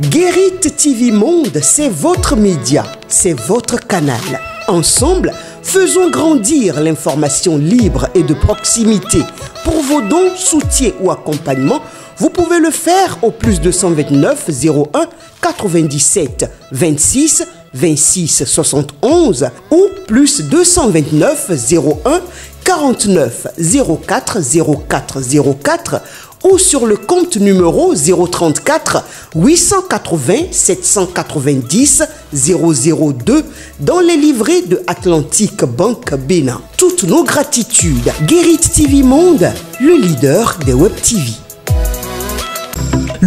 Guérit TV Monde, c'est votre média, c'est votre canal. Ensemble, faisons grandir l'information libre et de proximité. Pour vos dons, soutiens ou accompagnements, vous pouvez le faire au plus 229 01 97 26 26 71 ou plus 229 01 49 04 04 04 ou sur le compte numéro 034 880 790 002 dans les livrets de Atlantic Bank Bénin. Toutes nos gratitudes. Guérit TV Monde, le leader des Web TV.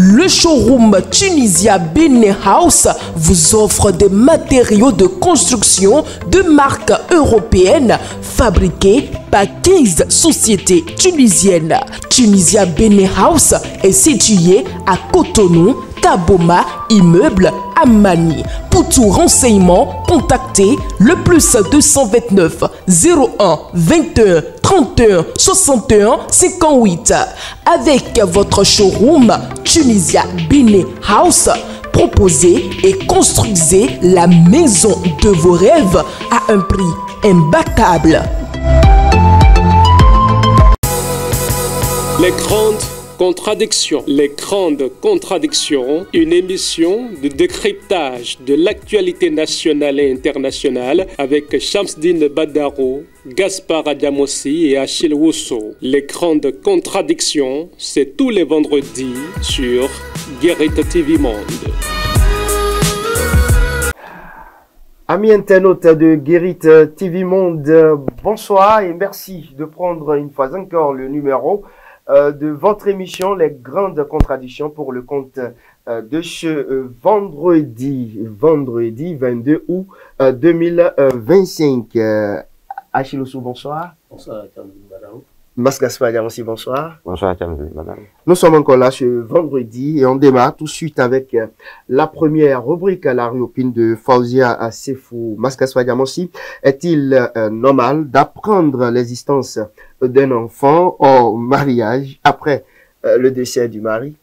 Le showroom Tunisia Benin House vous offre des matériaux de construction de marque européenne fabriqués par 15 sociétés tunisiennes. Tunisia Benin House est situé à Cotonou, Kaboma, immeuble Amani. Pour tout renseignement, contactez le plus 229 01 21 31 61 58. Avec votre showroom Tunisia Benin House, proposez et construisez la maison de vos rêves à un prix imbattable. Les grandes contradictions. Les grandes contradictions, une émission de décryptage de l'actualité nationale et internationale avec Shamsdine Badaro, Gaspard Adamossi et Achille Wusso. Les grandes contradictions, c'est tous les vendredis sur Guérit TV Monde. Amis internautes de Guérit TV Monde, bonsoir et merci de prendre une fois encore le numéro de votre émission Les Grandes Contradictions pour le compte de ce vendredi 22 août 2025. Achille Wusso, bonsoir. Bonsoir, Madame. Mas Gaspard aussi, bonsoir. Bonsoir, Madame. Nous sommes encore là ce vendredi et on démarre tout de suite avec la première rubrique à la Riopine de Fauzia Sefou. Mas Gaspard aussi, est-il normal d'apprendre l'existence d'un enfant au mariage après le décès du mari?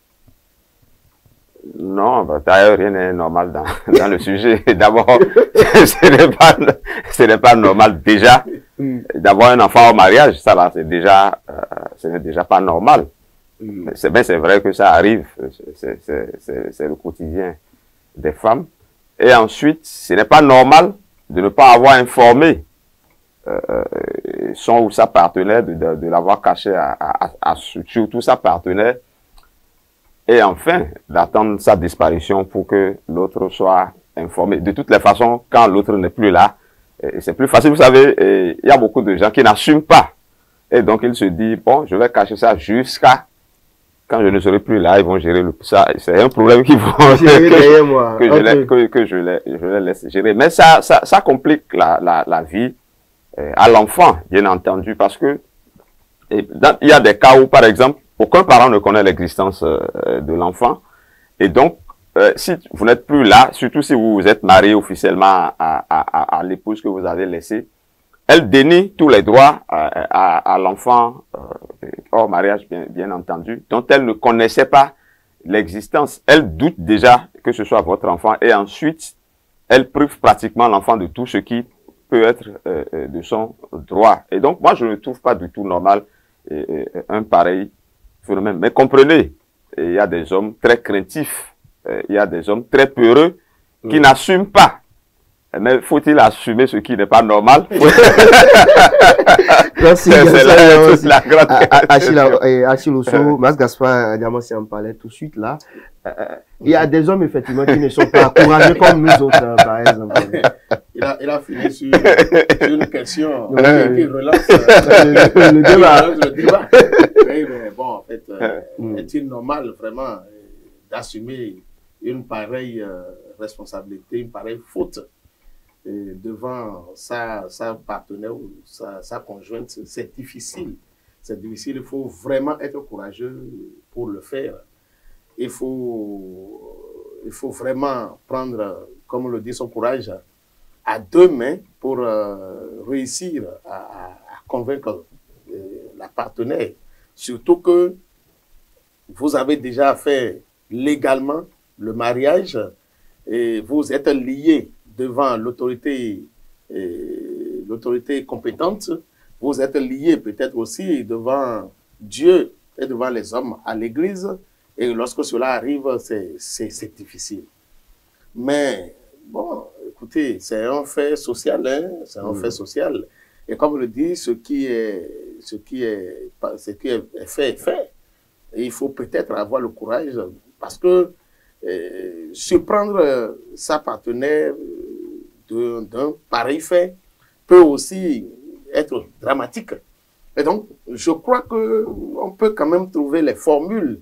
Non, d'ailleurs, rien n'est normal dans le sujet. D'abord, ce n'est pas normal déjà d'avoir un enfant au mariage. Ça là, ce n'est déjà pas normal. C'est vrai que ça arrive. C'est le quotidien des femmes. Et ensuite, ce n'est pas normal de ne pas avoir informé son ou sa partenaire, de l'avoir caché à surtout sa partenaire. Et enfin, d'attendre sa disparition pour que l'autre soit informé. De toutes les façons, quand l'autre n'est plus là, c'est plus facile. Vous savez, il y a beaucoup de gens qui n'assument pas. Et donc, ils se disent, bon, je vais cacher ça jusqu'à quand je ne serai plus là, ils vont gérer ça. C'est un problème qu'ils vont gérer que je les laisse gérer. Mais ça complique la vie à l'enfant, bien entendu, parce que il y a des cas où, par exemple, aucun parent ne connaît l'existence de l'enfant. Et donc, si vous n'êtes plus là, surtout si vous êtes marié officiellement à l'épouse que vous avez laissée, elle dénie tous les droits à l'enfant hors mariage, bien entendu, dont elle ne connaissait pas l'existence. Elle doute déjà que ce soit votre enfant et ensuite, elle prive pratiquement l'enfant de tout ce qui peut être de son droit. Et donc, moi, je ne trouve pas du tout normal un pareil phénomène. Mais comprenez, il y a des hommes très craintifs, il y a des hommes très peureux qui n'assument pas. Mais faut-il assumer ce qui n'est pas normal? Merci. C'est la grande Achille Wusso, Mas Gaspard Diamossi en parlait tout de suite là. Il y a des hommes effectivement qui ne sont pas courageux comme nous autres, par exemple. Il a fini sur une question qui relance le débat. Oui, mais bon, en fait, est-il normal vraiment d'assumer une pareille responsabilité, une pareille faute devant sa partenaire ou sa conjointe? C'est difficile. C'est difficile. Il faut vraiment être courageux pour le faire. Il faut vraiment prendre, comme on le dit, son courage à deux mains pour réussir à convaincre la partenaire. Surtout que vous avez déjà fait légalement le mariage, et vous êtes liés devant l'autorité compétente, vous êtes liés peut-être aussi devant Dieu et devant les hommes à l'église, et lorsque cela arrive, c'est difficile. Mais, bon, écoutez, c'est un fait social, hein, c'est un fait social. Et comme on le dit, ce qui est fait est fait. Et il faut peut-être avoir le courage, parce que surprendre sa partenaire d'un pareil fait peut aussi être dramatique. Et donc, je crois qu'on peut quand même trouver les formules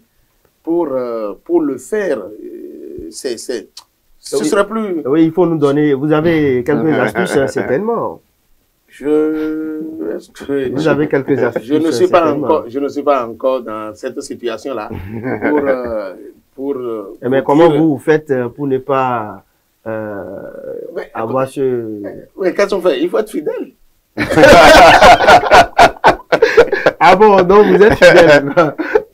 pour le faire. Ce serait plus... Oui, il faut nous donner... Vous avez quelques astuces, certainement. Vous avez quelques astuces. Je ne suis pas encore dans cette situation-là mais comment vous faites pour ne pas avoir ce... Oui, qu'est-ce qu'on fait? Il faut être fidèle. Ah bon, donc vous êtes fidèle.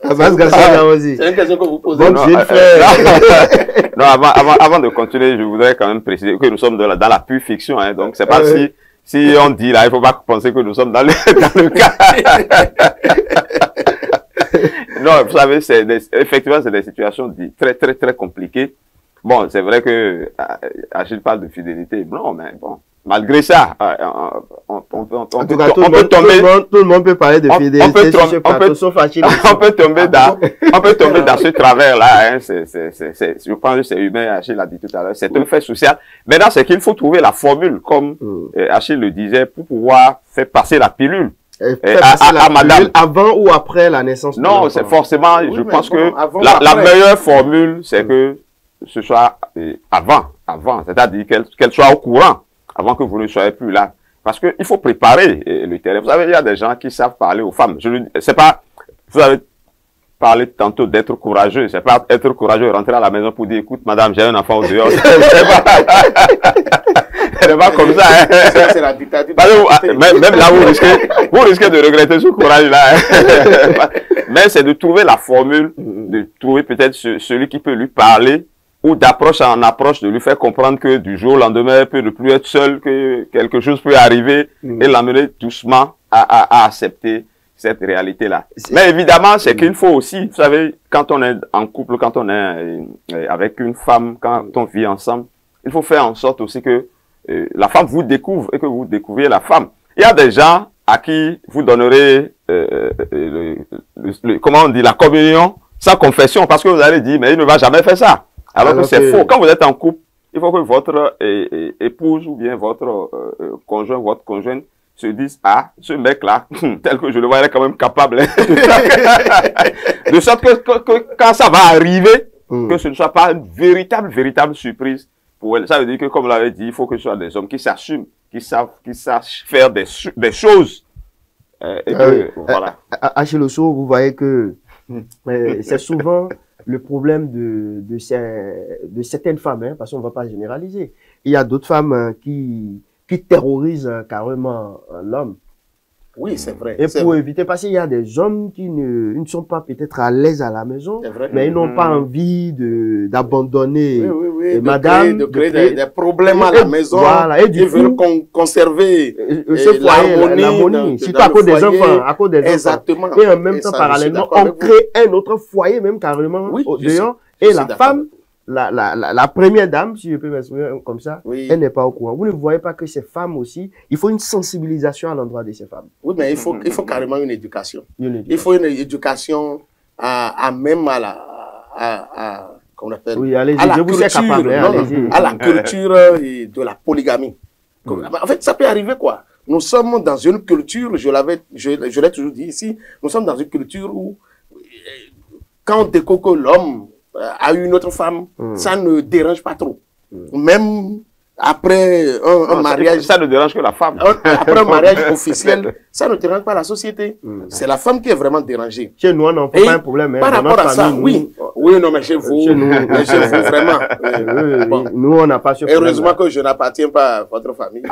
C'est une question que vous posez. Non, avant de continuer, je voudrais quand même préciser que nous sommes dans la pure fiction, hein, donc c'est pas si on dit là, il faut pas penser que nous sommes dans le cas. Non, vous savez, effectivement, c'est des situations très, très, très compliquées. Bon, c'est vrai que Achille parle de fidélité. Non, mais bon, malgré ça, on peut tomber. Tout le monde peut parler de fidélité. On peut tomber dans ce travers-là. Hein, je pense que c'est humain. Achille l'a dit tout à l'heure. C'est un fait social. Maintenant, c'est qu'il faut trouver la formule, comme Achille le disait, pour pouvoir faire passer la pilule. À madame. Avant ou après la naissance? Non, c'est forcément, je pense que la meilleure formule, c'est que ce soit avant, c'est-à-dire qu'elle soit au courant, avant que vous ne soyez plus là. Parce qu'il faut préparer le terrain. Vous savez, il y a des gens qui savent parler aux femmes. C'est pas, vous avez parlé tantôt d'être courageux. C'est pas être courageux, rentrer à la maison pour dire, écoute, madame, j'ai un enfant au dehors. C'est pas comme ça, hein. C'est la dictature. Même là, vous risquez de regretter ce courage-là, hein. Mais c'est de trouver la formule, de trouver peut-être celui qui peut lui parler, ou d'approche en approche, de lui faire comprendre que du jour au lendemain, il peut ne plus être seul, que quelque chose peut arriver, et l'amener doucement à accepter cette réalité-là. Mais évidemment, c'est qu'il faut aussi, vous savez, quand on est en couple, quand on est avec une femme, quand on vit ensemble, il faut faire en sorte aussi que la femme vous découvre et que vous découvriez la femme. Il y a des gens à qui vous donnerez, comment on dit, la communion sans confession, parce que vous allez dire, mais il ne va jamais faire ça. Alors que c'est faux. Quand vous êtes en couple, il faut que votre épouse ou bien votre conjoint, votre conjointe se dise, ah, ce mec-là, tel que je le vois, il est quand même capable. Hein, de sorte que quand ça va arriver, que ce ne soit pas une véritable surprise pour elle. Ça veut dire que, comme on l'avait dit, il faut que ce soit des hommes qui s'assument, qui sachent faire des choses. Et que, voilà. Achille Osso, vous voyez que c'est souvent le problème de certaines femmes, hein, parce qu'on ne va pas généraliser. Il y a d'autres femmes qui terrorisent carrément l'homme. Oui, c'est vrai. Et pour éviter, parce qu'il y a des hommes qui ne sont pas peut-être à l'aise à la maison, mais ils n'ont pas envie d'abandonner madame. De créer des problèmes à la maison. Voilà. Et ils veulent conserver l'harmonie. Surtout à cause des enfants. À cause des Exactement. enfants. Et en même temps, parallèlement, on crée un autre foyer, même carrément, dehors. Et la femme, la première dame, si je peux m'exprimer comme ça, elle n'est pas au courant. Vous ne voyez pas que ces femmes aussi, il faut une sensibilisation à l'endroit de ces femmes. Oui, mais il faut carrément une éducation. Il faut une éducation même à la comment on appelle, oui, allez-y, je vous suis capable, à la culture de la polygamie. En fait, ça peut arriver quoi. Nous sommes dans une culture, je l'ai toujours dit ici, nous sommes dans une culture où quand on découvre que l'homme a une autre femme, ça ne dérange pas trop. Même après un mariage... Ça ne dérange que la femme. Après un mariage officiel, ça ne dérange pas la société. C'est la femme qui est vraiment dérangée. Chez nous, on n'a pas un problème. Par rapport à ça, oui, non, mais chez vous, vraiment. Bon. Nous, on n'a pas ce problème. Heureusement que je n'appartiens pas à votre famille.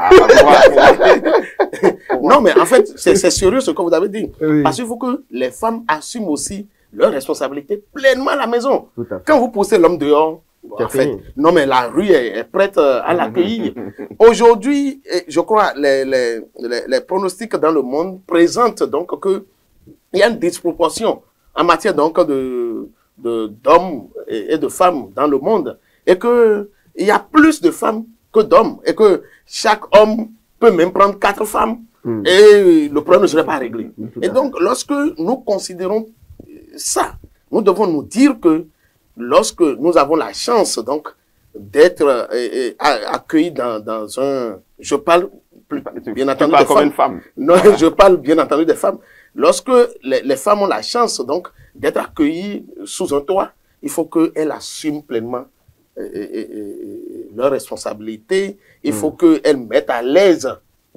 Non, mais en fait, c'est sérieux ce que vous avez dit. Parce qu'il faut que les femmes assument aussi leur responsabilité pleinement à la maison. Quand vous poussez l'homme dehors, en fait, non, mais la rue est prête à l'accueillir. Aujourd'hui, je crois, les pronostics dans le monde présentent donc qu'il y a une disproportion en matière donc d'hommes et de femmes dans le monde, et qu'il y a plus de femmes que d'hommes, et que chaque homme peut même prendre 4 femmes, et le problème ne serait pas réglé. Et donc, lorsque nous considérons ça, nous devons nous dire que lorsque nous avons la chance donc d'être accueillis dans un... Je parle bien entendu des femmes. Une femme. Non, voilà. Je parle bien entendu des femmes. Lorsque les femmes ont la chance donc d'être accueillies sous un toit, il faut qu'elles assument pleinement leurs responsabilités. Il faut qu'elles mettent à l'aise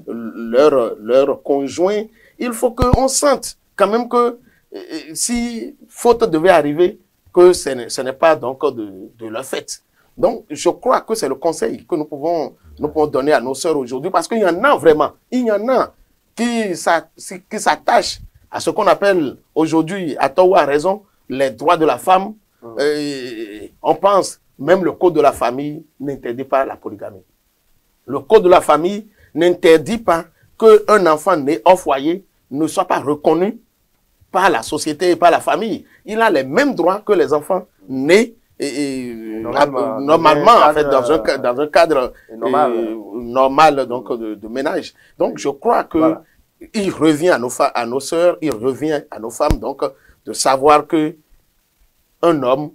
leur conjoint. Il faut qu'on sente quand même que si faute devait arriver, que ce n'est pas donc de leur fait. Donc, je crois que c'est le conseil que nous pouvons donner à nos sœurs aujourd'hui, parce qu'il y en a vraiment, il y en a qui s'attachent à ce qu'on appelle aujourd'hui, à tort ou à raison, les droits de la femme. On pense, même le code de la famille n'interdit pas la polygamie. Le code de la famille n'interdit pas qu'un enfant né au foyer ne soit pas reconnu par la société et par la famille. Il a les mêmes droits que les enfants nés normalement en fait, dans un cadre normal donc, de ménage. Donc je crois que voilà. Il revient à nos sœurs, il revient à nos femmes donc de savoir que un homme,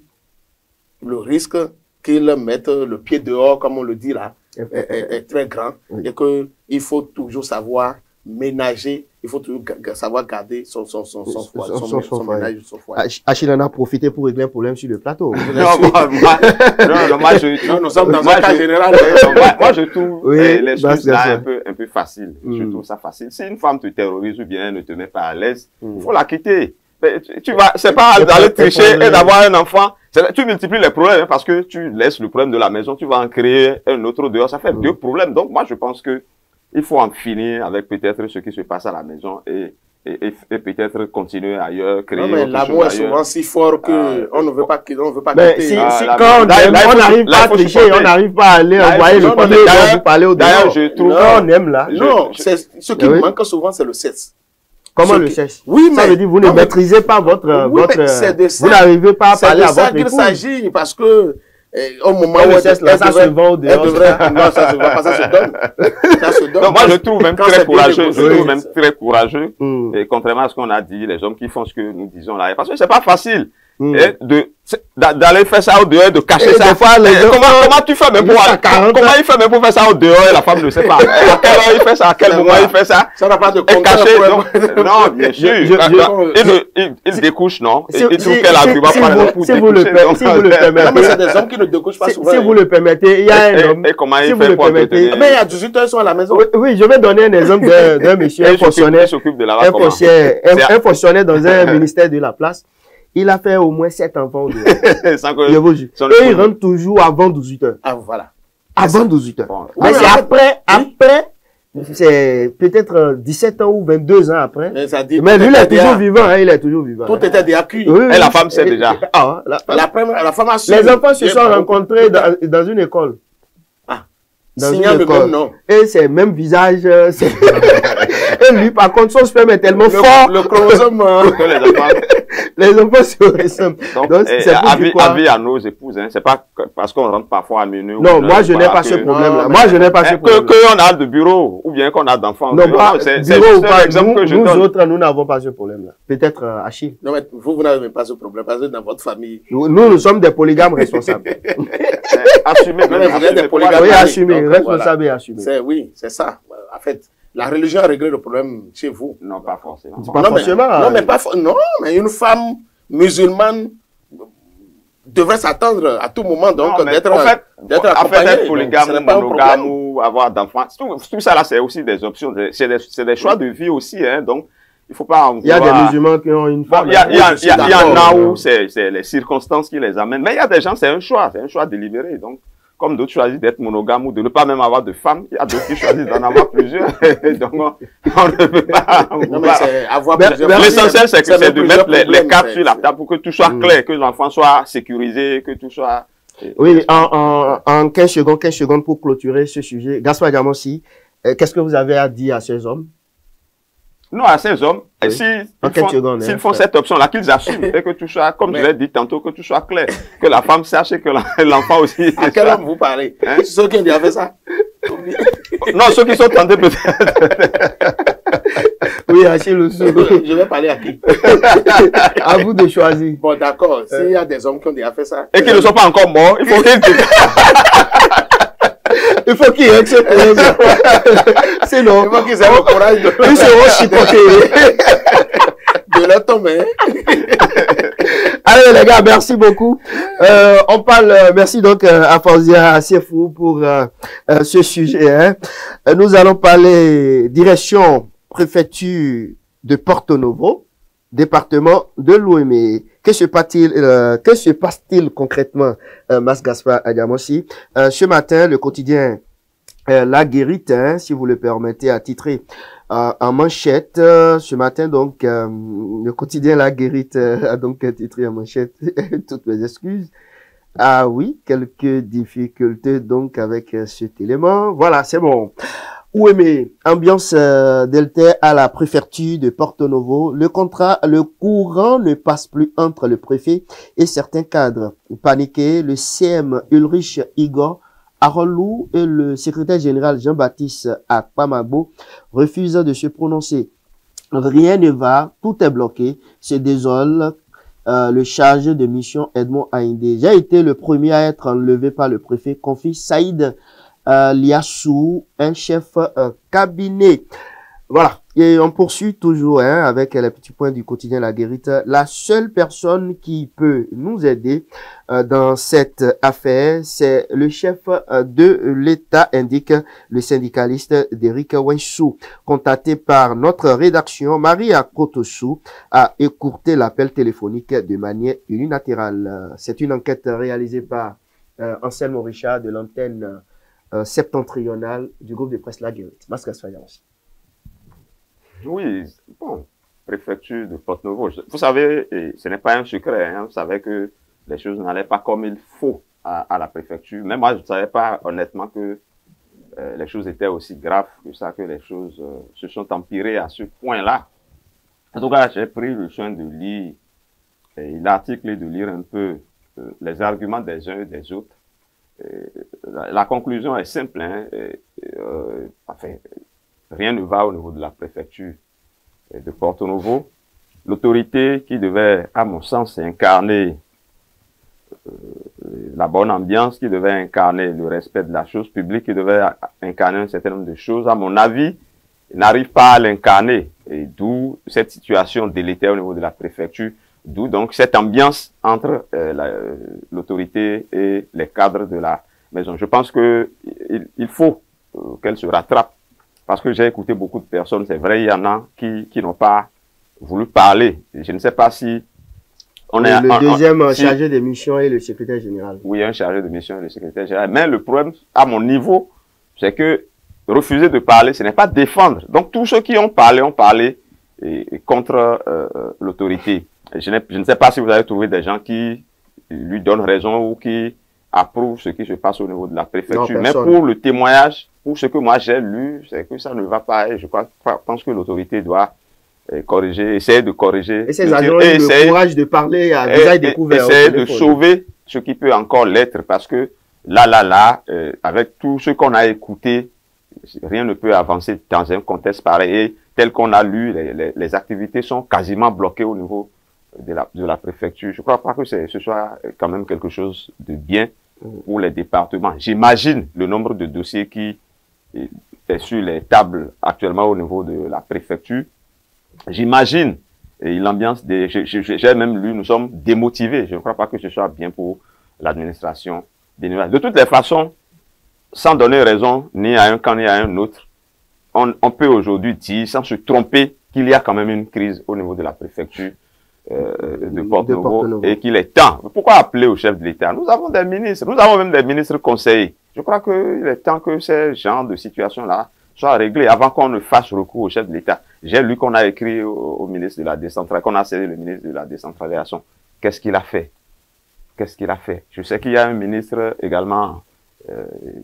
le risque qu'il mette le pied dehors, comme on le dit là, est très grand, et qu'il faut toujours savoir ménager, il faut toujours savoir garder son ménage, son foyer. Achille en a profité pour régler un problème sur le plateau. Nous sommes dans un cas général. Moi, je trouve les choses là un peu faciles. Je trouve ça facile. Si une femme te terrorise ou bien ne te met pas à l'aise, il faut la quitter. C'est pas d'aller tricher et d'avoir un enfant. Tu multiplies les problèmes parce que tu laisses le problème de la maison, tu vas en créer un autre dehors. Ça fait 2 problèmes. Donc, moi, je pense que il faut en finir avec peut-être ce qui se passe à la maison et peut-être continuer ailleurs, créer. Non, mais l'amour est souvent si fort que on ne veut pas quitter. Mais si quand on n'arrive pas à tricher, on n'arrive pas à aller envoyer le premier pour parler au dehors. Je trouve on aime là. Non, ce qui manque souvent, c'est le sexe. Comment le sexe? Oui, mais ça veut dire vous ne maîtrisez pas votre vous n'arrivez pas à parler à votre épouse. C'est de ça qu'il s'agit, parce que au moment où ça se vend au dehors. Non, ça se vend pas, ça se donne. Ça se donne. Non, moi, je trouve même très courageux. Je trouve même très courageux. Et contrairement à ce qu'on a dit, les hommes qui font ce que nous disons là. Parce que c'est pas facile. D'aller faire ça au dehors, de cacher ça. Comment tu fais même pour comment il fait même pour faire ça au dehors et la femme ne sait pas. À quelle heure il fait ça, à quel moment il fait ça. Ça n'a pas de caché. Non, bien sûr. Il découche, non? Il trouve qu'elle a argument par exemple pour découcher. Si vous le permettez. Mais c'est des hommes qui ne découchent pas souvent. Si vous le permettez, il y a un homme. Et comment il fait pour mais il y a 18 heures, ils sont à la maison. Oui, je vais donner un exemple d'un monsieur, un fonctionnaire dans un ministère de la place. Il a fait au moins 7 enfants. Je vous jure. Et il rentre toujours avant 18 heures. Ah, voilà. Avant 18 heures. Oui, mais c'est après, c'est peut-être 17 ans ou 22 ans après. Mais lui, il est toujours vivant, il est toujours vivant. Tout était déjà cuit. Et la femme sait déjà. La femme a su. Les enfants se sont rencontrés dans une école. Dans une école. Et c'est même visage. Et lui, par contre, son sperme est tellement fort. Le chromosome. Les enfants se ressemblent. Donc, avis à nos épouses, hein. C'est pas parce qu'on rentre parfois à minuit. Non, moi, je n'ai pas ce problème-là. Moi, je n'ai pas ce problème. Qu'on a de bureau, ou bien qu'on a d'enfants. Non, pas bureau ou pas. Nous autres, nous n'avons pas ce problème-là. Peut-être Achille. Non, mais vous n'avez pas ce problème. Parce que dans votre famille. Nous sommes des polygames responsables. Assumez. Vous êtes des polygames. Oui, assumez. Responsables et assumés. Oui, c'est ça. En fait. La religion a réglé le problème chez vous. Non, pas forcément. Non, mais une femme musulmane devrait s'attendre à tout moment donc d'être accompagnée. Être polygame, monogame ou avoir d'enfants. Tout ça là, c'est aussi des options. C'est des choix de vie aussi, hein. Donc, il faut pas. Il y a des musulmans qui ont une femme. Il y en a où c'est les circonstances qui les amènent. Mais il y a des gens, c'est un choix délibéré. Donc, comme d'autres choisissent d'être monogames ou de ne pas même avoir de femmes, il y a d'autres qui choisissent d'en avoir plusieurs. Donc, on ne peut pas. L'essentiel, c'est de mettre les cartes sur la table pour que tout soit clair, que l'enfant soit sécurisé, que tout soit Oui, en 15 secondes pour clôturer ce sujet. Gaspard Adjamossi, qu'est-ce que vous avez à dire à ces hommes? Non, à ces hommes, Oui. s'ils font cette option-là, qu'ils assument et que tout soit, comme je l'ai dit tantôt, que tout soit clair, que la femme sache et que l'enfant aussi. À quel homme vous parlez? Hein? C'est ceux qui ont déjà fait ça? Non, ceux qui sont tentés peut-être. Oui, Achille Oussou. Je vais parler à qui? À vous de choisir. Bon, d'accord. S'il y a des hommes qui ont déjà fait ça. Et qui ne sont pas encore morts, il faut qu'ils Il faut qu'ils aient ce courage. Sinon, Il faut qu'ils aient le courage ils seront chipotés. de leur tomber. Allez les gars, merci beaucoup. On parle, merci donc à Fawzia Assefou pour ce sujet. Hein. Nous allons parler direction préfecture de Porto Novo, département de l'Ouémé. Que se passe-t-il concrètement, Mas Gaspard Adjamossi? Ce matin, le quotidien La Guérite, hein, si vous le permettez, a titré en manchette ce matin, donc le quotidien La Guérite a donc titré en manchette toutes mes excuses. Ah oui, quelques difficultés donc avec cet élément. Voilà, c'est bon. Ouémé, ambiance delta à la préfecture de Porto Novo. Le courant ne passe plus entre le préfet et certains cadres. Paniqué, le CM Ulrich Igor Arolou et le secrétaire général Jean-Baptiste Akpamagbo refusent de se prononcer. Rien ne va, tout est bloqué, se désole le chargé de mission Edmond Aïndé. J'ai été le premier à être enlevé par le préfet, confie Saïd Liassou, un chef cabinet. Voilà. Et on poursuit toujours avec les petits points du quotidien La Guérite. La seule personne qui peut nous aider dans cette affaire, c'est le chef de l'État, indique le syndicaliste d'Éric Wenchou. Contacté par notre rédaction, Maria Kotosu a écourté l'appel téléphonique de manière unilatérale. C'est une enquête réalisée par Anselme Richard de l'antenne septentrionale du groupe de presse La Guérite. Mas Gaspard Adjamossi. Oui, bon, préfecture de Porto Novo. Vous savez, ce n'est pas un secret, hein, vous savez que les choses n'allaient pas comme il faut à la préfecture. Mais moi, je ne savais pas honnêtement que les choses étaient aussi graves que ça, que les choses se sont empirées à ce point-là. En tout cas, j'ai pris le soin de lire l'article et de lire un peu les arguments des uns et des autres. La conclusion est simple, hein, enfin, rien ne va au niveau de la préfecture de Porto Novo. L'autorité qui devait, à mon sens, incarner la bonne ambiance, qui devait incarner le respect de la chose publique, qui devait incarner un certain nombre de choses, à mon avis, n'arrive pas à l'incarner. Et d'où cette situation délétère au niveau de la préfecture, d'où donc cette ambiance entre l'autorité et les cadres de la maison. Je pense que il faut qu'elle se rattrape. Parce que j'ai écouté beaucoup de personnes, c'est vrai, il y en a qui n'ont pas voulu parler. Je ne sais pas si le deuxième chargé de mission et le secrétaire général. Oui, un chargé de mission et le secrétaire général. Mais le problème, à mon niveau, c'est que refuser de parler, ce n'est pas défendre. Donc tous ceux qui ont parlé contre l'autorité. Je ne sais pas si vous avez trouvé des gens qui lui donnent raison ou qui approuvent ce qui se passe au niveau de la préfecture. Mais pour le témoignage, pour ce que moi j'ai lu, c'est que ça ne va pas. Et je pense que l'autorité doit corriger, essayer de corriger. Et ces agents ont eu le courage de parler à visage découvert. Essayer de sauver ce qui peut encore l'être, parce que là, avec tout ce qu'on a écouté, rien ne peut avancer dans un contexte pareil. Et tel qu'on a lu, les activités sont quasiment bloquées au niveau de la préfecture. Je ne crois pas que ce soit quand même quelque chose de bien pour les départements. J'imagine le nombre de dossiers qui est sur les tables actuellement au niveau de la préfecture. J'imagine l'ambiance j'ai même lu, nous sommes démotivés. Je ne crois pas que ce soit bien pour l'administration des nuages. De toutes les façons, sans donner raison ni à un camp ni à un autre, on peut aujourd'hui dire, sans se tromper, qu'il y a quand même une crise au niveau de la préfecture de Porto Novo et qu'il est temps. Pourquoi appeler au chef de l'État? Nous avons des ministres, nous avons même des ministres conseillers. Je crois qu'il est temps que ces genres de situations-là soient réglées avant qu'on ne fasse recours au chef de l'État. J'ai lu qu'on a écrit au ministre de la décentralisation, qu'on a cédé le ministre de la décentralisation. Qu'est-ce qu'il a fait? qu'est-ce qu'il a fait? Je sais qu'il y a un ministre également,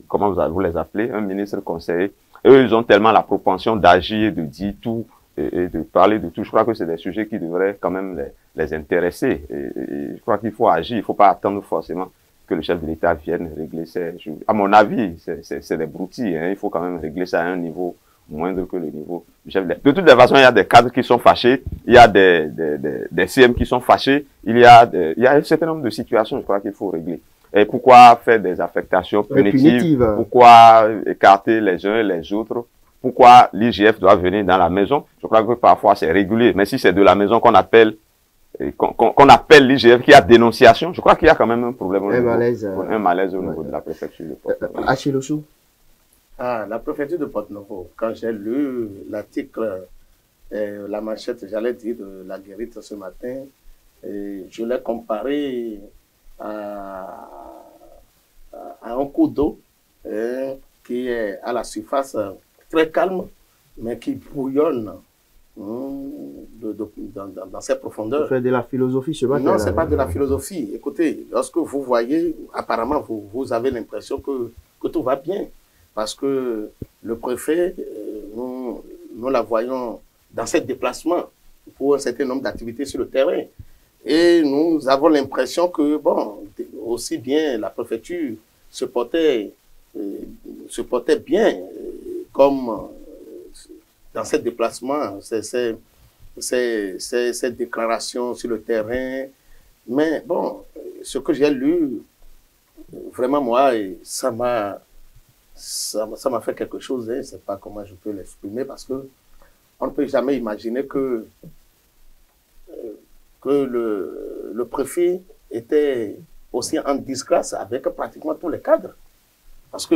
comment vous les appelez, un ministre conseiller. Eux, ils ont tellement la propension d'agir, de dire tout, et de parler de tout. Je crois que c'est des sujets qui devraient quand même les intéresser. Et je crois qu'il faut agir, il ne faut pas attendre forcément que le chef de l'État vienne régler ces choses. À mon avis, c'est des broutilles, hein. Il faut quand même régler ça à un niveau moindre que le niveau du chef de l'État. De toutes les façons, il y a des cadres qui sont fâchés, il y a des CM qui sont fâchés, il y a un certain nombre de situations, je crois qu'il faut régler. Et pourquoi faire des affectations punitives? Pourquoi écarter les uns et les autres? Pourquoi l'IGF doit venir dans la maison? Je crois que parfois c'est régulier, mais si c'est de la maison qu'on appelle l'IGF, qui a dénonciation, je crois qu'il y a quand même un problème, un malaise au niveau de la préfecture de Porte-Novo. Achille-Ossou. La préfecture de Porte-Novo, quand j'ai lu l'article, la manchette, j'allais dire, de la Guérite ce matin, je l'ai comparé à un cours d'eau qui est à la surface très calme, mais qui bouillonne dans ses profondeurs. Vous faites de la philosophie ce matin? Non, ce n'est pas de la philosophie. Écoutez, lorsque vous voyez, apparemment, vous avez l'impression que tout va bien. Parce que le préfet, nous la voyons dans ses déplacements pour un certain nombre d'activités sur le terrain. Et nous avons l'impression que, bon, aussi bien la préfecture se portait bien, comme dans ces déplacements, ces déclarations sur le terrain. Mais bon, ce que j'ai lu, vraiment moi, ça m'a fait quelque chose, hein. Je ne sais pas comment je peux l'exprimer, parce que on ne peut jamais imaginer que le préfet était aussi en disgrâce avec pratiquement tous les cadres. Parce que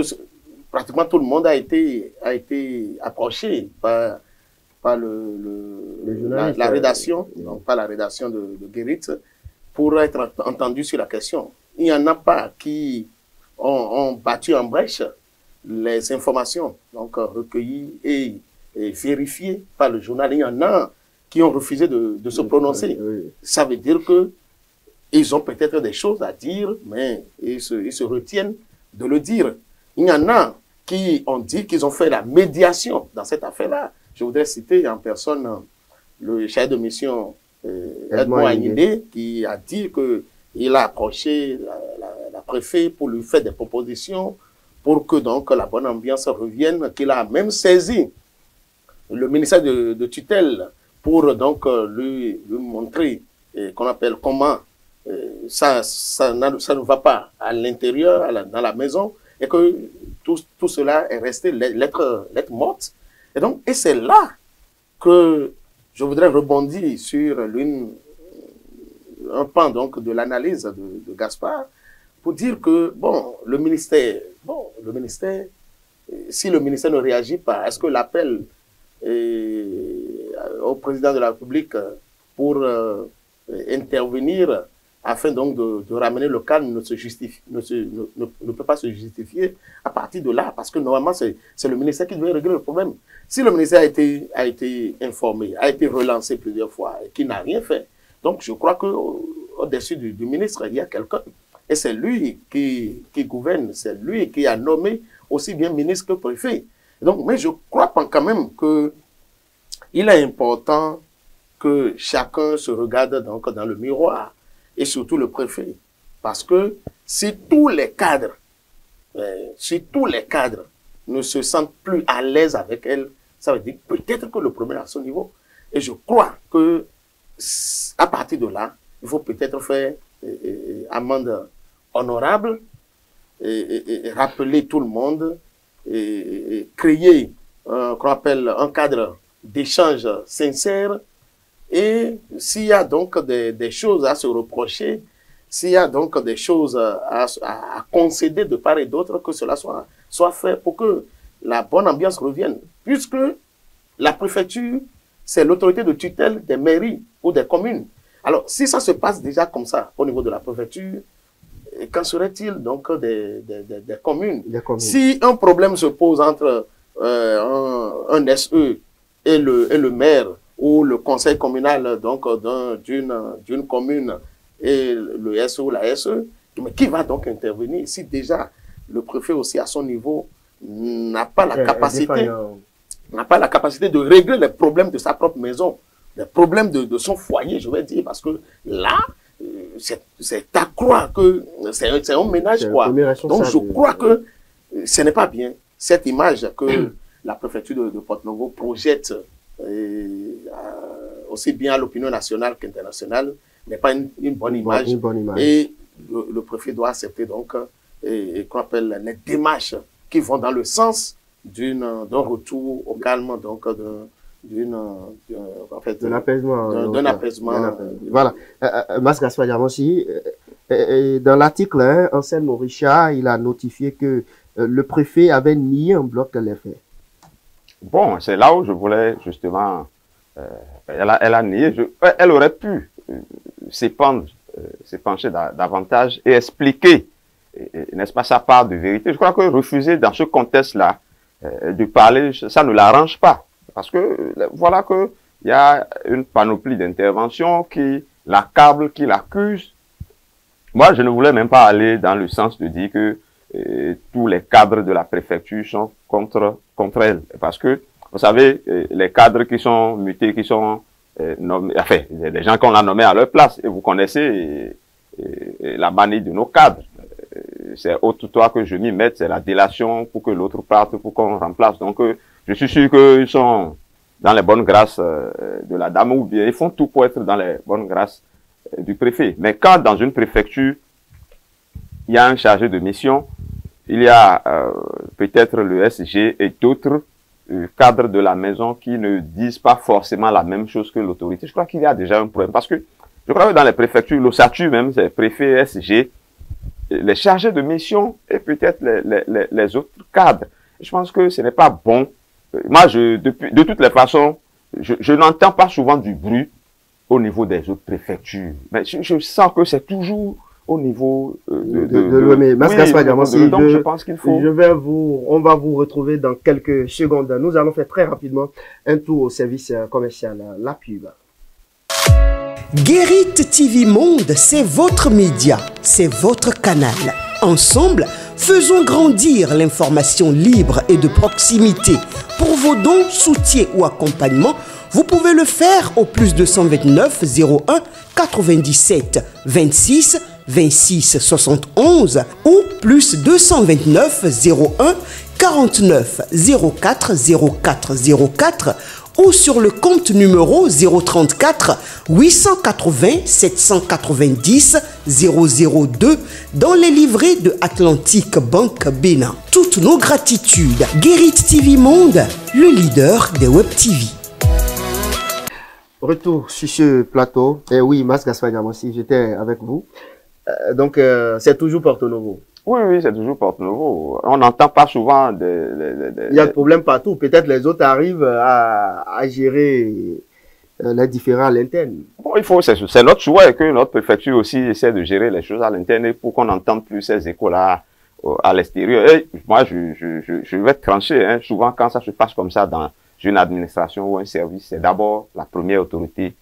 pratiquement tout le monde a été approché par la rédaction, non pas la rédaction de Guérite, pour être entendu sur la question. Il n'y en a pas qui ont battu en brèche les informations donc recueillies et vérifiées par le journal. Il y en a qui ont refusé de se prononcer. Oui. Ça veut dire qu'ils ont peut-être des choses à dire, mais ils se retiennent de le dire. Il y en a qui ont dit qu'ils ont fait la médiation dans cette affaire-là. Je voudrais citer en personne le chef de mission Edmond Agnidé, qui a dit qu'il a approché la préfet pour lui faire des propositions pour que donc la bonne ambiance revienne, qu'il a même saisi le ministère de tutelle pour donc lui montrer qu'on appelle comment ça ne va pas à l'intérieur, dans la maison, et que tout cela est resté lettre morte. Et c'est là que je voudrais rebondir sur un pan donc de l'analyse de Gaspard, pour dire que, bon, le ministère, si le ministère ne réagit pas, est-ce que l'appel au président de la République pour intervenir afin donc de ramener le calme ne peut pas se justifier à partir de là, parce que normalement c'est le ministère qui doit régler le problème. Si le ministère a été informé, a été relancé plusieurs fois et qui n'a rien fait, donc je crois qu'au-dessus du ministre, il y a quelqu'un. Et c'est lui qui gouverne, c'est lui qui a nommé aussi bien ministre que préfet. Donc, mais je crois quand même qu'il est important que chacun se regarde donc dans le miroir, et surtout le préfet. Parce que si tous les cadres ne se sentent plus à l'aise avec elle, ça veut dire peut-être que le problème est à son niveau. Et je crois que à partir de là, il faut peut-être faire amende honorable et rappeler tout le monde et créer qu'on appelle un cadre d'échange sincère. Et s'il y a donc des choses à se reprocher, s'il y a donc des choses à concéder de part et d'autre, que cela soit fait pour que la bonne ambiance revienne. Puisque la préfecture, c'est l'autorité de tutelle des mairies ou des communes. Alors, si ça se passe déjà comme ça au niveau de la préfecture, qu'en serait-il donc des communes? Si un problème se pose entre un SE et le maire, ou le conseil communal donc d'une commune et le SE ou la SE. Mais qui va donc intervenir si déjà le préfet aussi à son niveau n'a pas la capacité, de régler les problèmes de sa propre maison, les problèmes de son foyer, je vais dire, parce que là, c'est à croire que c'est un ménage, quoi. Donc je crois que ce n'est pas bien. Cette image que la préfecture de Porto-Novo projette aussi bien à l'opinion nationale qu'internationale n'est pas une bonne image. Et le préfet doit accepter donc qu'on appelle les démarches qui vont dans le sens d'un retour au calme, donc d'un apaisement. Voilà. Mas Gaspard Diamansi, dans l'article 1, Anselme Richard, il a notifié que le préfet avait nié en bloc les faits. Bon, c'est là où je voulais justement... elle a nié. Elle aurait pu s'épancher davantage et expliquer, n'est-ce pas, sa part de vérité. Je crois que refuser dans ce contexte-là de parler, ça ne l'arrange pas. Parce que voilà qu'il y a une panoplie d'interventions qui l'accablent, qui l'accusent. Moi, je ne voulais même pas aller dans le sens de dire que tous les cadres de la préfecture sont contre elle. Parce que, vous savez, les cadres qui sont mutés, qui sont nommés, enfin, les gens qu'on a nommés à leur place. Et vous connaissez la manie de nos cadres. C'est au tutoir que je m'y mette, c'est la délation pour que l'autre parte, pour qu'on remplace. Donc, je suis sûr qu'ils sont dans les bonnes grâces de la dame, ou bien ils font tout pour être dans les bonnes grâces du préfet. Mais quand dans une préfecture, il y a un chargé de mission, il y a peut-être le SG et d'autres cadres de la maison qui ne disent pas forcément la même chose que l'autorité. Je crois qu'il y a déjà un problème. Parce que je crois que dans les préfectures, l'OSATU même, c'est préfet, SG, les chargés de mission et peut-être les autres cadres. Je pense que ce n'est pas bon. Moi, de toutes les façons, je n'entends pas souvent du bruit au niveau des autres préfectures. Mais je sens que c'est toujours au niveau de l'OME. Donc, je pense qu'il faut... On va vous retrouver dans quelques secondes. Nous allons faire très rapidement un tour au service commercial, la pub. Guérit TV Monde, c'est votre média, c'est votre canal. Ensemble, faisons grandir l'information libre et de proximité. Pour vos dons, soutiens ou accompagnements, vous pouvez le faire au plus 229 01 97 26 26 71 ou plus 229 01 49 04 04 04 ou sur le compte numéro 034 880 790 002 dans les livrets de Atlantique Banque Bénin. Toutes nos gratitudes. Guérit TV Monde, le leader des Web TV. Retour sur ce plateau. Et oui, Mas Gaspard Diamansi, j'étais avec vous. Donc, c'est toujours Porto-Novo. Oui, c'est toujours Porto-Novo. On n'entend pas souvent Il y a des problèmes partout. Peut-être les autres arrivent à gérer les différends à l'interne. Bon, c'est notre souhait que notre préfecture aussi essaie de gérer les choses à l'interne pour qu'on n'entende plus ces échos-là à l'extérieur. Et moi, je vais trancher, hein. Souvent, quand ça se passe comme ça dans une administration ou un service, c'est d'abord la première autorité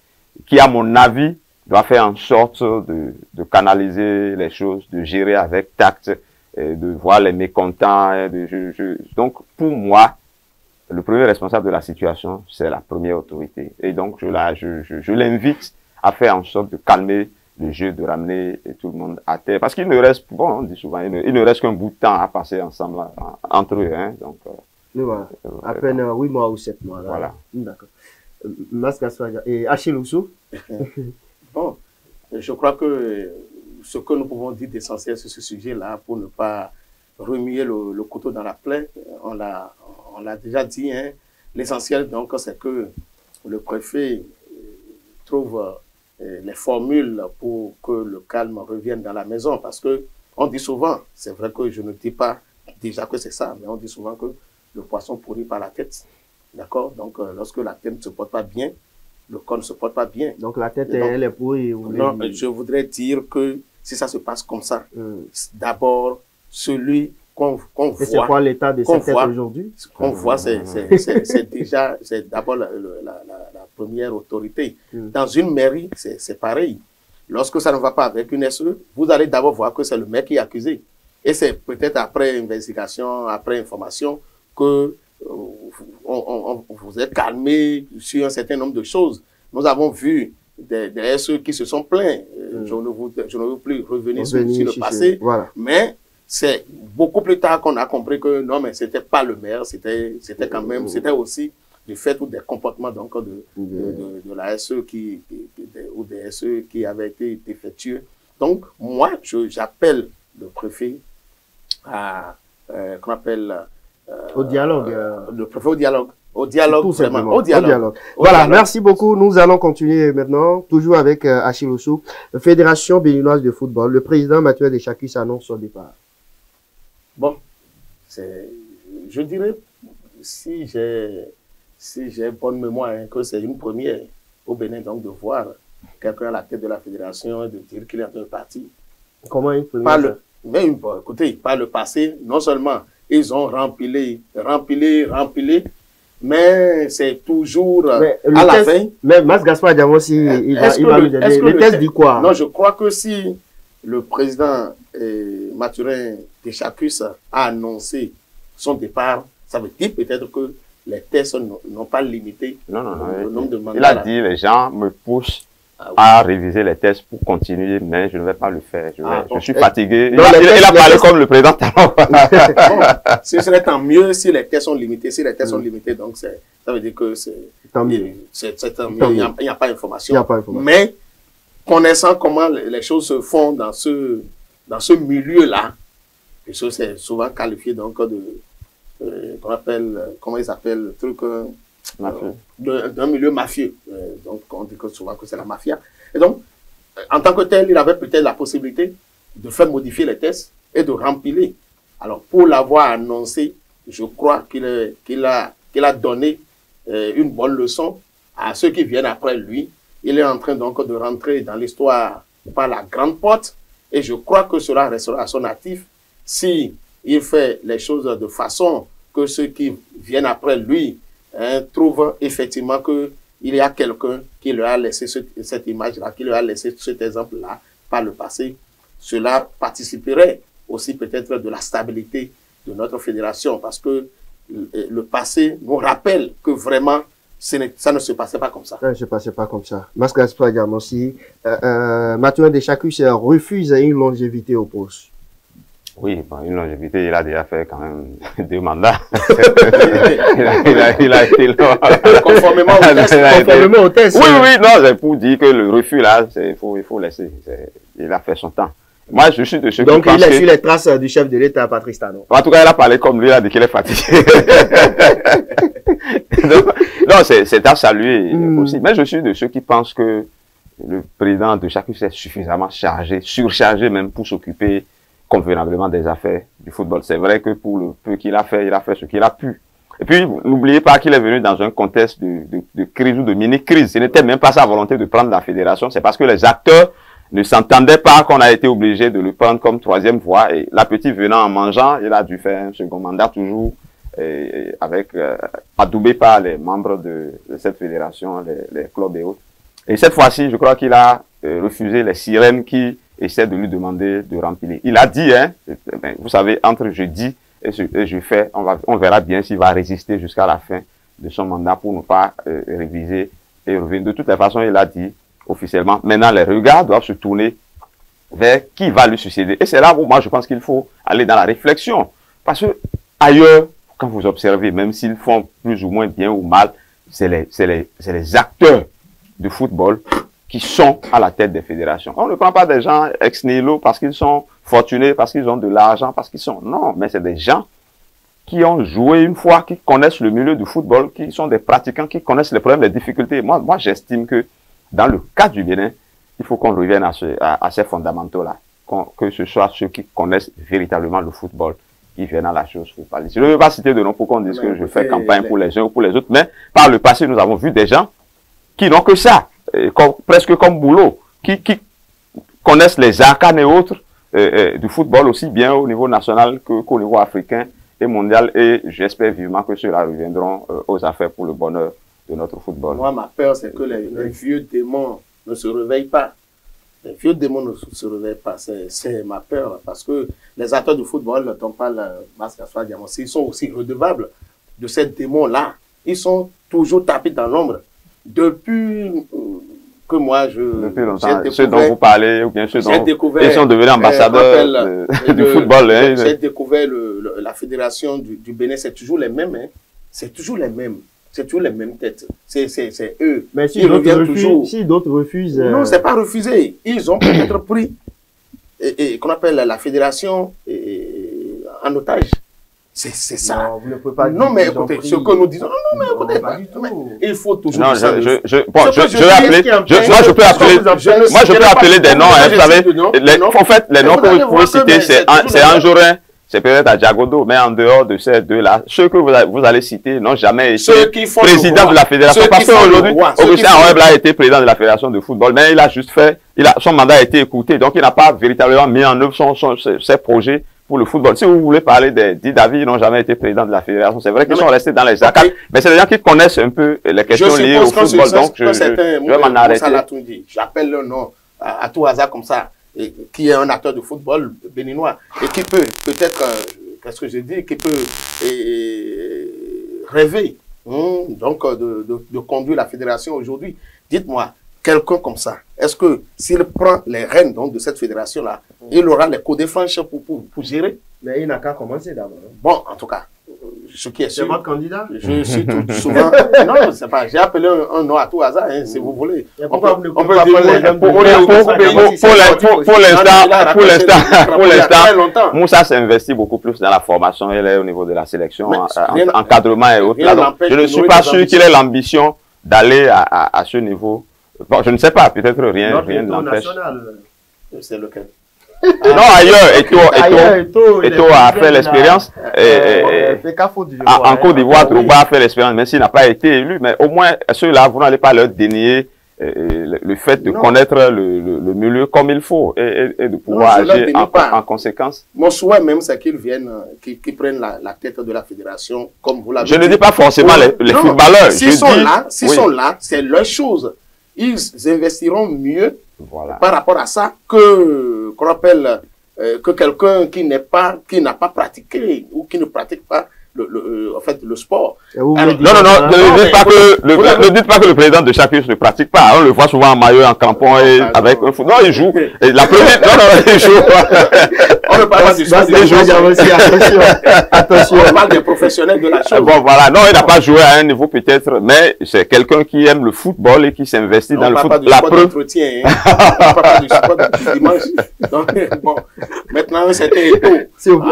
qui, à mon avis, doit faire en sorte de canaliser les choses, de gérer avec tact, de voir les mécontents. Donc, pour moi, le premier responsable de la situation, c'est la première autorité. Et donc, je l'invite à faire en sorte de calmer le jeu, de ramener tout le monde à terre. Parce qu'il ne reste, bon, on dit souvent, il ne reste qu'un bout de temps à passer ensemble, entre eux. Hein, donc, voilà. À peine 8 mois ou 7 mois. Là. Voilà. D'accord. Mas Gaspard et Achille Oussou. Bon, je crois que ce que nous pouvons dire d'essentiel sur ce sujet-là, pour ne pas remuer le couteau dans la plaie, on l'a déjà dit, hein, l'essentiel donc c'est que le préfet trouve les formules pour que le calme revienne dans la maison, parce que on dit souvent, c'est vrai que je ne dis pas déjà que c'est ça, mais on dit souvent que le poisson pourrit par la tête, d'accord? Donc lorsque la tête ne se porte pas bien, le corps ne se porte pas bien. Donc la tête, elle est pourrie. Non, je voudrais dire que si ça se passe comme ça, d'abord, celui qu'on voit... Et c'est quoi l'état de cette tête aujourd'hui? Ce qu'on voit, c'est déjà, c'est d'abord la première autorité. Dans une mairie, c'est pareil. lorsque ça ne va pas avec une SE, vous allez d'abord voir que c'est le maire qui est accusé. Et c'est peut-être après investigation, après information, que vous êtes calmé sur un certain nombre de choses. Nous avons vu des SE qui se sont plaints. Je ne veux plus revenir sur le passé. Voilà. Mais c'est beaucoup plus tard qu'on a compris que non, mais c'était pas le maire, c'était quand même, c'était aussi du fait ou des comportements donc de la SE ou des SE qui avaient été défectueux. Donc, moi, j'appelle le préfet qu'on appelle au dialogue. Le préfet au dialogue. Au dialogue, vraiment. Au dialogue. Voilà, merci beaucoup. Nous allons continuer maintenant, toujours avec Achille Ossou, Fédération béninoise de football. Le président Mathieu Deschakus annonce son départ. Bon, je dirais, si j'ai bonne mémoire, hein, que c'est une première au Bénin donc de voir quelqu'un à la tête de la fédération et de dire qu'il est en train de partir. Comment une première? Mais écoutez, par le passé, non seulement ils ont rempilé, mais c'est toujours à la fin. Mais Mas Gaspard Diamossi, il va nous donner. Le test dit quoi? Non, je crois que si le président Mathurin Deschakus a annoncé son départ, ça veut dire peut-être que les tests n'ont pas limité le nombre de mandats. Il a dit, les gens me poussent à réviser les tests pour continuer, mais je ne vais pas le faire. Je suis fatigué. Il a parlé comme le président Talon. Bon, ce serait tant mieux si les tests sont limités. Si les tests sont limités, donc ça veut dire que c'est tant mieux. Il n'y a pas d'information. Mais connaissant comment les choses se font dans ce milieu-là, et ça c'est souvent qualifié donc qu'on appelle, comment ils appellent le truc d'un milieu mafieux. Donc on dit souvent que c'est la mafia. Et donc, en tant que tel, il avait peut-être la possibilité de faire modifier les tests et de remplir. Alors pour l'avoir annoncé, je crois qu'il a donné une bonne leçon à ceux qui viennent après lui. Il est en train donc de rentrer dans l'histoire par la grande porte et je crois que cela restera à son actif si il fait les choses de façon que ceux qui viennent après lui trouvent effectivement qu'il y a quelqu'un qui leur a laissé cette image-là, qui leur a laissé cet exemple-là par le passé. Cela participerait aussi peut-être de la stabilité de notre fédération parce que le passé nous rappelle que vraiment ça ne se passait pas comme ça. Ça ne se passait pas comme ça. Mas Gaspard Diamossi, Mathurin Deschakus refuse une longévité au poste. Oui, une longévité, il a déjà fait quand même 2 mandats. il a été là. Conformément au test. Oui, non, c'est pour dire que le refus là, il faut laisser. Il a fait son temps. Moi, je suis de ceux qui pensent que... Donc, il a su les traces du chef de l'État, Patrice Talon. En tout cas, il a parlé comme lui, il a dit qu'il est fatigué. Non, c'est à saluer aussi. Mais je suis de ceux qui pensent que le président de Deschakus est suffisamment chargé, surchargé même pour s'occuper convenablement des affaires du football. C'est vrai que pour le peu qu'il a fait ce qu'il a pu. Et puis, n'oubliez pas qu'il est venu dans un contexte de crise ou de mini-crise. Ce n'était même pas sa volonté de prendre la fédération. C'est parce que les acteurs ne s'entendaient pas qu'on a été obligé de le prendre comme 3e voie. Et la petite venant en mangeant, il a dû faire un second mandat toujours adoubé par les membres de cette fédération, les clubs et autres. Et cette fois-ci, je crois qu'il a refusé les sirènes qui essaient de lui demander de remplir. Il a dit, vous savez, entre jeudi et je fais, on verra bien s'il va résister jusqu'à la fin de son mandat pour ne pas réviser et revenir. De toutes les façons, il a dit officiellement, maintenant les regards doivent se tourner vers qui va lui succéder. Et c'est là où moi je pense qu'il faut aller dans la réflexion. Parce que ailleurs, quand vous observez, même s'ils font plus ou moins bien ou mal, c'est les acteurs du football qui sont à la tête des fédérations. On ne prend pas des gens ex nihilo parce qu'ils sont fortunés, parce qu'ils ont de l'argent, parce qu'ils sont... Non, mais c'est des gens qui ont joué une fois, qui connaissent le milieu du football, qui sont des pratiquants, qui connaissent les problèmes, les difficultés. Moi j'estime que dans le cas du Bénin, il faut qu'on revienne à ces fondamentaux-là. Que ce soit ceux qui connaissent véritablement le football, qui viennent à la chose football. Je ne veux pas citer de nom pour qu'on dise que je fais campagne pour les uns ou pour les autres, mais par le passé, nous avons vu des gens qui n'ont que ça, presque comme boulot, qui connaissent les arcanes et autres du football aussi bien au niveau national qu'au niveau africain et mondial, et j'espère vivement que ceux-là reviendront aux affaires pour le bonheur de notre football. Moi, ma peur, c'est que les vieux démons ne se réveillent pas. Les vieux démons ne se réveillent pas, c'est ma peur, parce que les acteurs du football, dont parle Mascassois Diamansi, ils sont aussi redevables de ces démons-là. Ils sont toujours tapis dans l'ombre. Depuis que moi, depuis longtemps, ceux dont vous parlez, ou bien ceux dont ils sont devenus ambassadeurs du football. J'ai découvert la fédération du Bénin, c'est toujours les mêmes. Hein. C'est toujours les mêmes. C'est toujours les mêmes têtes. C'est eux. Mais si d'autres refusent... Non, c'est pas refusé. Ils ont peut-être pris, qu'on appelle la fédération en otage. C'est ça. Non, vous ne pouvez pas non, mais écoutez, ce que nous disons, non, mais écoutez, il faut toujours... Non, je peux appeler des noms, hein, vous savez, en fait, les noms que vous pouvez citer, c'est Anjorin, c'est peut-être à Diagodo, mais en dehors de ces deux-là, ceux que vous allez citer n'ont jamais été président de la fédération. Parce qu'aujourd'hui, Augustin Roeb a été président de la fédération de football, mais il a juste fait, son mandat a été écouté, donc il n'a pas véritablement mis en œuvre ses projets pour le football. Si vous voulez parler des David, ils n'ont jamais été président de la fédération. C'est vrai qu'ils sont restés dans les ACAD, mais c'est des gens qui connaissent un peu les questions liées au football, donc je vais m'en arrêter. J'appelle le nom à tout hasard comme ça, qui est un acteur de football béninois, et qui peut, peut-être, qu'est-ce que je dis, qui peut rêver donc de conduire la fédération aujourd'hui. Dites-moi, quelqu'un comme ça, est-ce que s'il prend les rênes donc, de cette fédération-là, il aura les codes franches pour gérer? Mais il n'a qu'à commencer d'abord. Bon, en tout cas, ce qui est sûr... C'est votre candidat? Je suis tout souvent... non, c'est pas... J'ai appelé un nom à tout hasard, hein, si vous voulez. Pourquoi vous ne on pouvez pas prendre les dire... Pour l'instant, Moussa s'investit beaucoup plus dans la formation, elle est au niveau de la sélection, encadrement et autres. Je ne suis pas sûr qu'il ait l'ambition d'aller à ce niveau. Bon, je ne sais pas, peut-être rien ne l'empêche. C'est lequel? Non, ailleurs, Eto'o a fait l'expérience. En Côte d'Ivoire, Drogba a fait l'expérience, même s'il n'a pas été élu. Mais au moins, ceux-là, vous n'allez pas leur dénier le fait de connaître le milieu comme il faut et de pouvoir agir en conséquence. Mon souhait même, c'est qu'ils viennent, qu'ils prennent la tête de la fédération, comme vous l'avez dit. Je ne dis pas forcément les footballeurs. S'ils sont là, c'est leur chose. Ils investiront mieux par rapport à ça que qu'on appelle que quelqu'un qui n'a pas pratiqué ou qui ne pratique pas en fait, le sport. Alors, non, ne dites pas que le président de chaque club ne pratique pas. On le voit souvent en maillot, en crampon et avec un foot. Non, il joue. Et la première, il joue. On ne parle pas du sport. Attention. On parle des professionnels de la chose. Bon, voilà. Non, il n'a pas joué à un niveau peut-être, mais c'est quelqu'un qui aime le football et qui s'investit dans le foot. La preuve. On ne parle pas du sport du dimanche. Donc, bon. Maintenant, c'était Eto'o. C'est bon.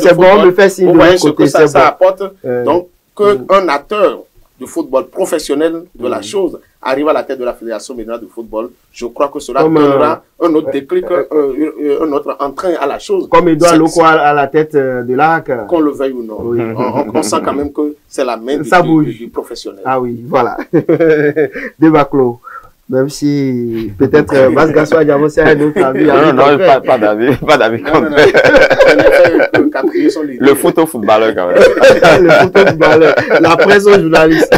C'est bon, on me fait signe de l'autre côté. Ça apporte donc qu'un acteur de football professionnel de la chose arrive à la tête de la Fédération béninoise de football. Je crois que cela donnera un autre déclic, un autre entrain à la chose. Comme Edouard Loko à la tête de l'AC. Qu'on le veuille ou non. Oui. On sent quand même que c'est la main du professionnel. Ah oui, voilà. Débat clos. Même si peut-être Mascassois Diamansi a un autre avis. Non, pas d'avis. Pas d'avis. Le footballeur quand même. Le footballeur. La presse aux journalistes.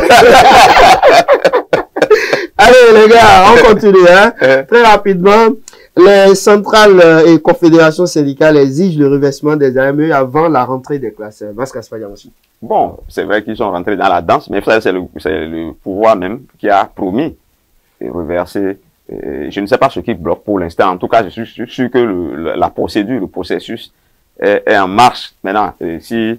Allez les gars, on continue. Hein. Très rapidement, les centrales et confédérations syndicales exigent le reversement des AME avant la rentrée des classes. Mascassois Diamansi. Bon, c'est vrai qu'ils sont rentrés dans la danse, mais ça c'est le pouvoir même qui a promis et reverser. Je ne sais pas ce qui bloque pour l'instant. En tout cas, je suis sûr que la procédure, le processus est en marche. Maintenant, si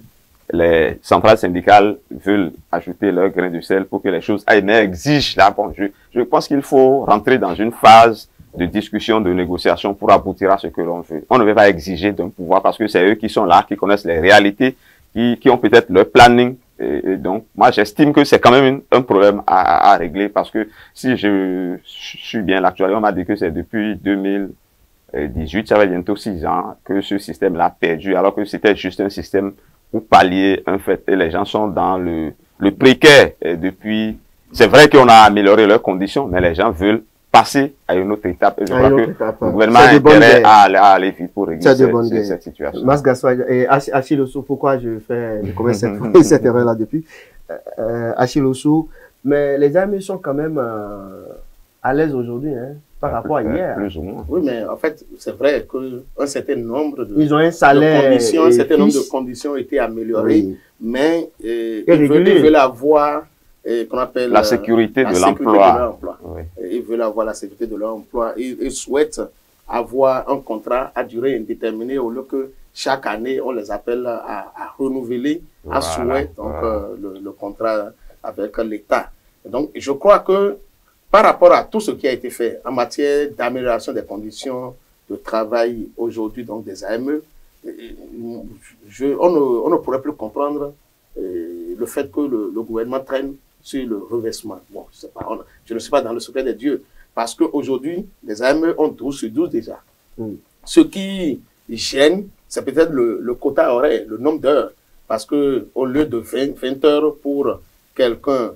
les centrales syndicales veulent ajouter leur grain de sel pour que les choses aillent, mais exigent là, bon, je pense qu'il faut rentrer dans une phase de discussion, de négociation pour aboutir à ce que l'on veut. On ne veut pas exiger d'un pouvoir parce que c'est eux qui sont là, qui connaissent les réalités, qui ont peut-être leur planning. Et donc, moi, j'estime que c'est quand même un problème à régler parce que si je suis bien l'actualité, on m'a dit que c'est depuis 2018, ça fait bientôt 6 ans que ce système-là a perdu alors que c'était juste un système pour pallier un fait. Et les gens sont dans le précaire depuis. C'est vrai qu'on a amélioré leurs conditions, mais les gens veulent passer à une autre étape. Et je crois que le gouvernement a intérêt à aller vite pour régler cette situation. Mascassois et Achille Osso, pourquoi je commets cette erreur-là depuis Achille Osso, mais les amis sont quand même à l'aise aujourd'hui, hein, par rapport à hier. Plus ou moins. Oui, mais en fait, c'est vrai qu'un certain nombre de, Ils ont un salaire conditions, un certain nombre fixe. de conditions ont été améliorées, Oui. mais ils régulier. veulent avoir qu'on appelle La sécurité la de sécurité l'emploi. de leur emploi. Oui. Ils veulent avoir la sécurité de leur emploi. Ils souhaitent avoir un contrat à durée indéterminée au lieu que chaque année, on les appelle à renouveler à souhait donc, le contrat avec l'État. Donc, je crois que par rapport à tout ce qui a été fait en matière d'amélioration des conditions de travail aujourd'hui, donc des AME, on ne pourrait plus comprendre le fait que le gouvernement traîne sur le revêtement. Bon, je ne suis pas dans le secret des dieux, parce qu'aujourd'hui, les AME ont 12 sur 12 déjà. Ce qui gêne, c'est peut-être le quota horaire, le nombre d'heures, parce qu'au lieu de 20 heures pour quelqu'un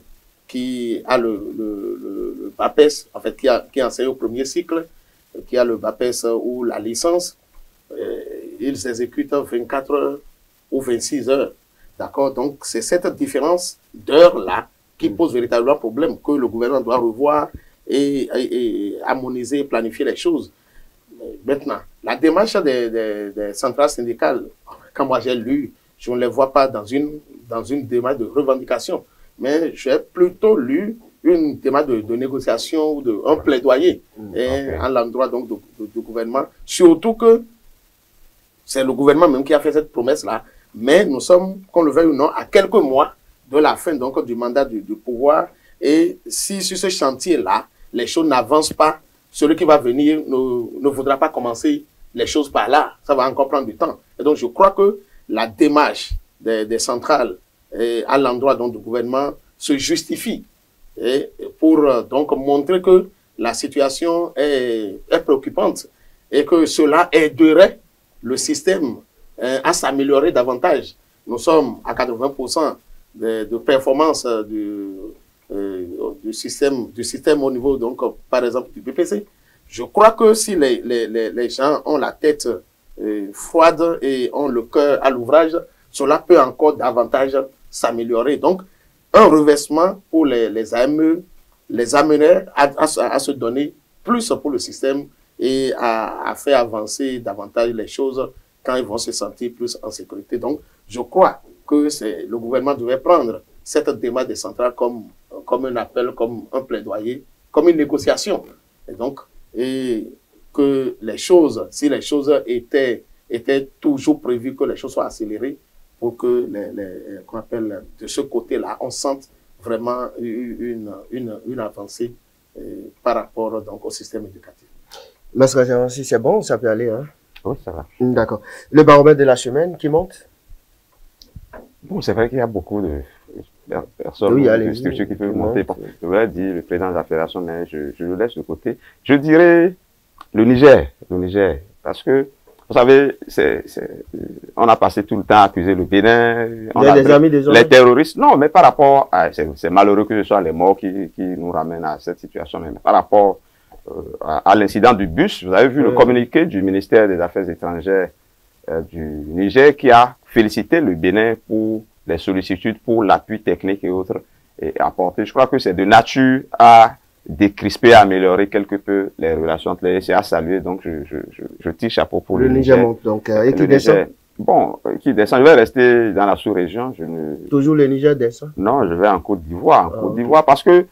qui a le BAPES, en fait, qui enseigne au premier cycle, qui a le BAPES ou la licence, ils exécutent 24 heures ou 26 heures. D'accord? Donc, c'est cette différence d'heures-là qui pose véritablement problème, que le gouvernement doit revoir et harmoniser, planifier les choses. Maintenant, la démarche des centrales syndicales, quand moi j'ai lu, je ne les vois pas dans une démarche de revendication, mais j'ai plutôt lu une démarche de négociation ou un plaidoyer à l'endroit donc du gouvernement, surtout que c'est le gouvernement même qui a fait cette promesse-là, mais nous sommes, qu'on le veuille ou non, à quelques mois de la fin donc, du mandat du pouvoir, et si sur ce chantier-là, les choses n'avancent pas, celui qui va venir ne voudra pas commencer les choses par là, ça va encore prendre du temps. Et donc je crois que la démarche des centrales à l'endroit du gouvernement se justifie pour donc montrer que la situation est préoccupante et que cela aiderait le système à s'améliorer davantage. Nous sommes à 80% de performance du système au niveau, donc, par exemple, du BPC. Je crois que si les gens ont la tête froide et ont le cœur à l'ouvrage, cela peut encore davantage s'améliorer. Donc, un reversement pour les AME les amènerait à se donner plus pour le système et à faire avancer davantage les choses quand ils vont se sentir plus en sécurité. Donc, je crois que le gouvernement devait prendre cette démarche des centrales comme un appel, comme un plaidoyer, comme une négociation. Et donc, que les choses, si les choses étaient toujours prévues, que les choses soient accélérées pour que qu'on appelle de ce côté-là, on sente vraiment une avancée par rapport donc, au système éducatif. Maître Jansi, c'est bon, ça peut aller, hein? Oui, ça va. D'accord. Le baromètre de la semaine qui monte? Bon, c'est vrai qu'il y a beaucoup de personnes, oui, de structures qui peuvent monter. Bon, je voulais dire le président de la fédération, mais je le laisse de côté. Je dirais le Niger, parce que, vous savez, on a passé tout le temps à accuser le Bénin, les terroristes. Non, mais par rapport à, c'est malheureux que ce soit les morts qui nous ramènent à cette situation, mais par rapport à l'incident du bus, vous avez vu le communiqué du ministère des Affaires étrangères du Niger qui a félicité le Bénin pour les sollicitudes, pour l'appui technique et autres apportés. Je crois que c'est de nature à décrisper, à améliorer quelque peu les relations entre les deux. C'est à saluer, donc je tire chapeau pour le Niger. Monte donc, et qui descend? Bon, qui descend, je vais rester dans la sous-région. Toujours le Niger descend? Non, je vais en Côte d'Ivoire. Côte d'Ivoire parce que,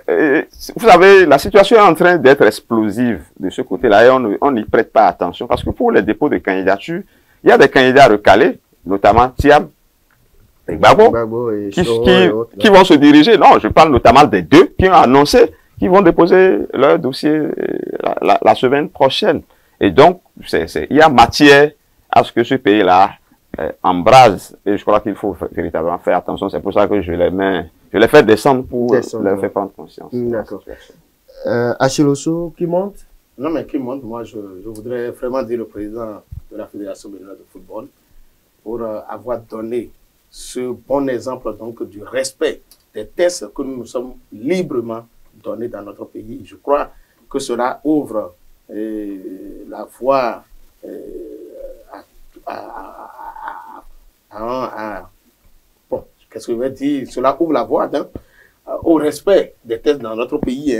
vous savez, la situation est en train d'être explosive de ce côté-là et on n'y prête pas attention parce que pour les dépôts de candidature, il y a des candidats recalés, notamment Thiam et Gbagbo, qui vont se diriger. Non, je parle notamment des deux qui ont annoncé qu'ils vont déposer leur dossier la semaine prochaine. Et donc, il y a matière à ce que ce pays-là embrase. Et je crois qu'il faut véritablement faire attention. C'est pour ça que je les fais descendre pour leur faire prendre conscience. D'accord. Achiloso, qui monte? Non, mais qui monte, moi, je voudrais vraiment dire le président de la Fédération béninoise de football pour avoir donné ce bon exemple donc, du respect des tests que nous nous sommes librement donnés dans notre pays. Je crois que cela ouvre la voie bon, qu'est-ce que je veux dire? Cela ouvre la voie au respect des tests dans notre pays,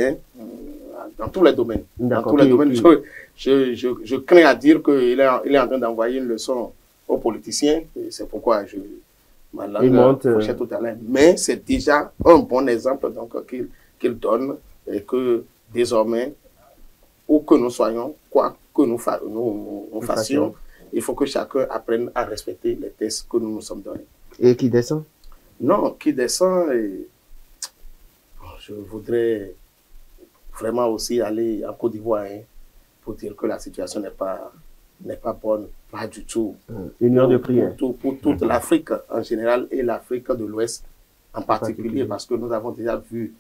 dans tous les domaines. Dans tous D'accord. les domaines. Je crains à dire qu'il est en train d'envoyer une leçon aux politiciens. Et c'est pourquoi ma langue prochaine tout à l'heure. Mais c'est déjà un bon exemple donc qu'il donne et que désormais, où que nous soyons, quoi que nous fassions, il faut que chacun apprenne à respecter les tests que nous nous sommes donnés. Et qui descend? Non, qui descend, et je voudrais vraiment aussi aller en Côte d'Ivoire pour dire que la situation n'est pas bonne, pas du tout. Une heure de prière. Pour toute l'Afrique en général et l'Afrique de l'Ouest en particulier, parce que nous avons déjà vu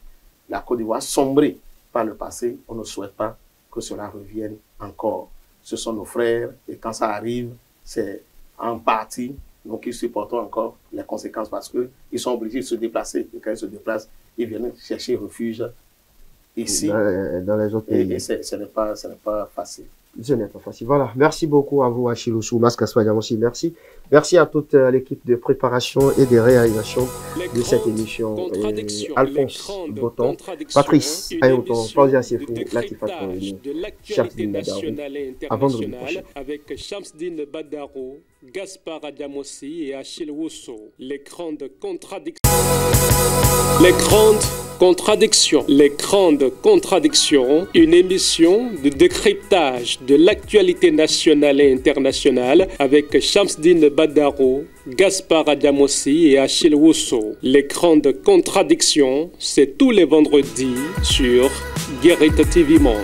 la Côte d'Ivoire sombrer par le passé. On ne souhaite pas que cela revienne encore. Ce sont nos frères et quand ça arrive, c'est en partie nous qui supportons encore les conséquences parce qu'ils sont obligés de se déplacer. Et quand ils se déplacent, ils viennent chercher refuge ici. Dans les autres pays. Et ce n'est pas facile. Ce n'est pas facile. Voilà. Merci beaucoup à vous, Achille Sou, Maskaswa aussi. Merci. Merci à toute l'équipe de préparation et de réalisation de cette émission. Alphonse Boton, Patrice Ayoton, Pausia Sefou, Latifa Konveni, Chamsdine Badarou. À vendredi prochain. Avec Chamsdine Badarou, Gaspard Adamossi et Achille Wosso. Les grandes contradictions. Les grandes contradictions. Les grandes contradictions. Une émission de décryptage de l'actualité nationale et internationale avec Chamsdine Badarou, Gaspard Adamossi et Achille Wosso. Les grandes contradictions, c'est tous les vendredis sur Guérite TV Monde.